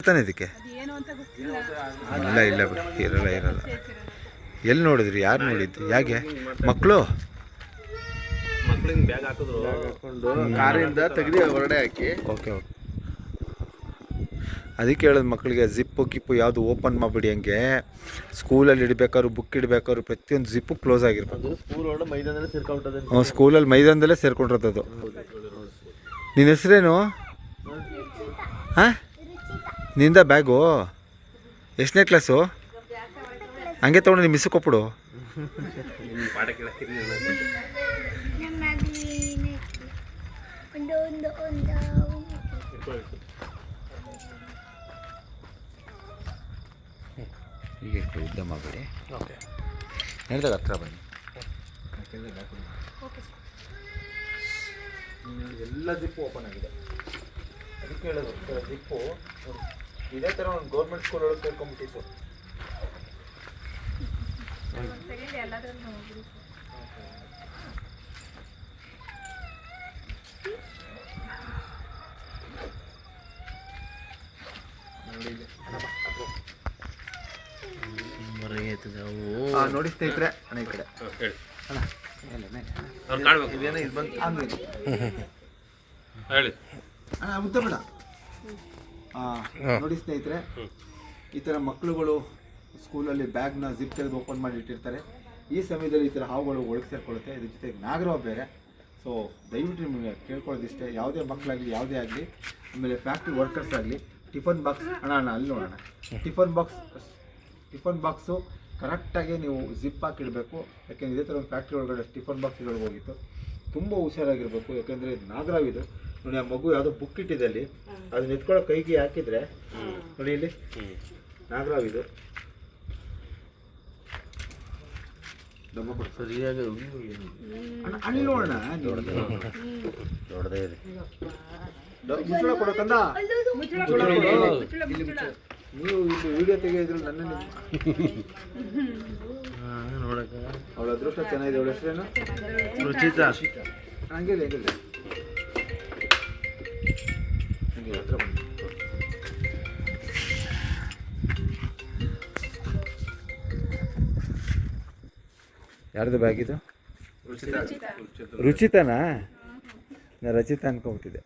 ತಾನೆ ಇದಕ್ಕೆ? ಇಲ್ಲ ಇಲ್ಲ ಬಿಡಿ, ಇರಲ್ಲ. ಎಲ್ಲಿ ನೋಡಿದ್ರಿ? ಯಾರು ನೋಡಿದ್ದು? ಯಾಕೆ ಮಕ್ಕಳು ಬ್ಯಾಗ್ ಹಾಕೊಂಡು ಕಾರಿಂದ ತೆಗೆದು ಹೊರಗಡೆ ಹಾಕಿ. ಓಕೆ. ಅದಕ್ಕೆ ಹೇಳೋದು ಮಕ್ಕಳಿಗೆ ಜಿಪ್ಪು ಗಿಪ್ಪು ಯಾವುದು ಓಪನ್ ಮಾಡಿಬಿಡಿ. ಹಂಗೆ ಸ್ಕೂಲಲ್ಲಿ ಇಡಬೇಕಾದ್ರು, ಬುಕ್ ಇಡಬೇಕಾದ್ರು ಪ್ರತಿಯೊಂದು ಜಿಪ್ಪು ಕ್ಲೋಸ್ ಆಗಿರ್ಬೋದು. ಸ್ಕೂಲಲ್ಲಿ ಮೈದಾನದಲ್ಲೇ ಸೇರ್ಕೊಂಡಿರೋದು. ನಿನ್ನ ಹೆಸರೇನು? ಹಾಂ, ನಿಂದ ಬ್ಯಾಗು ಎಷ್ಟನೇ ಕ್ಲಾಸು? ಹಂಗೆ ತೊಗೊಂಡು ನಿಮ್ಮ ಮಿಸ್ಸು ಕೊಟ್ಬಿಡು. ಈಗ ಯುದ್ಧ ಮಾಡಬೇಡಿ. ಓಕೆ, ಹೇಳಿದಾಗ ಹತ್ರ ಬನ್ನಿ. ಎಲ್ಲ ಜಿಪ್ಪು ಓಪನ್ ಆಗಿದೆ. ಅದಕ್ಕೆ ಹೇಳೋದು ಜಿಪ್ಪು ಇದೇ ಥರ ಒಂದು ಗೌರ್ಮೆಂಟ್ ಸ್ಕೂಲ್ ಒಳಗೆ ಸೇರ್ಕೊಂಡ್ಬಿಟ್ಟಿತ್ತು. ನೋಡಿ ಸ್ನೇಹಿತರೆ, ಅಣ್ಣ ಈ ಕಡೆ ಹೇಳಿ ಅಣ್ಣ, ಮುದ್ದ ಬೇಡ. ನೋಡಿ ಸ್ನೇಹಿತರೆ, ಈ ಥರ ಮಕ್ಕಳುಗಳು ಸ್ಕೂಲಲ್ಲಿ ಬ್ಯಾಗ್ನ ಜಿಪ್ ತೆಗೆದು ಓಪನ್ ಮಾಡಿ ಇಟ್ಟಿರ್ತಾರೆ. ಈ ಸಮಯದಲ್ಲಿ ಈ ಥರ ಹಾವುಗಳು ಒಳಗೆ ಸೇರ್ಕೊಳ್ಳುತ್ತೆ. ಇದ್ರ ಜೊತೆಗೆ ನಾಗರವ ಬೇರೆ. ಸೊ ದಯವಿಟ್ಟು ನಿಮಗೆ ಕೇಳ್ಕೊಳ್ಳೋದಿಷ್ಟೇ, ಯಾವುದೇ ಮಕ್ಕಳಾಗಲಿ ಯಾವುದೇ ಆಗಲಿ, ಆಮೇಲೆ ಫ್ಯಾಕ್ಟ್ರಿ ವರ್ಕರ್ಸ್ ಆಗಲಿ, ಟಿಫನ್ ಬಾಕ್ಸ್ ಅಣ್ಣ ಅಲ್ಲಿ ನೋಡೋಣ, ಟಿಫನ್ ಬಾಕ್ಸು ಕರೆಕ್ಟಾಗಿ ನೀವು ಜಿಪ್ ಹಾಕಿಡಬೇಕು. ಯಾಕೆಂದರೆ ಇದೇ ಥರ ಒಂದು ಫ್ಯಾಕ್ಟ್ರಿ ಒಳಗಡೆ ಟಿಫನ್ ಬಾಕ್ಸ್ಗಳಿಗೆ ಹೋಗಿತ್ತು. ತುಂಬ ಹುಷಾರಾಗಿರಬೇಕು. ಯಾಕೆಂದರೆ ಇದು ನಾಗರಾವಿದು. ನೋಡಿ, ಆ ಮಗು ಯಾವುದೋ ಬುಕ್ ಇಟ್ಟಿದೆ ಅಲ್ಲಿ, ಅದನ್ನ ಎತ್ಕೊಳ್ಳೋ ಕೈಗೆ ಹಾಕಿದರೆ ನೋಡಿ ಇಲ್ಲಿ ನಾಗರಾವಿದು. ಸರಿಯಾಗಿ ಅಲ್ಲಿ ನೋಡೋಣ, ದೊಡ್ಡದೇ ಇದೆ. ಮುಚ್ಚಳ ಕೊಡೋಕಂದ ನೀವು ಇಲ್ಲಿ ವಿಡಿಯೋ ತೆಗೆಯೋದ್ರಲ್ಲಿ ನನ್ನ ನೋಡಕ್ಕೆ ಅವಳ ಅದೃಷ್ಟ ಚೆನ್ನಾಗಿದೆ. ಅವಳ ಹೆಸರೇನು? ರುಚಿತಾ. ಹಂಗಿಲ್ಲ ಹಂಗೆ ಹತ್ರ ಬನ್ನಿ. ಯಾರ್ದು ಬ್ಯಾಗ್ ಇದು? ರುಚಿತಾನಾ? ನಾ ರಚಿತಾ ಅನ್ಕೊಂಬಿಟ್ಟಿದ್ದೆ.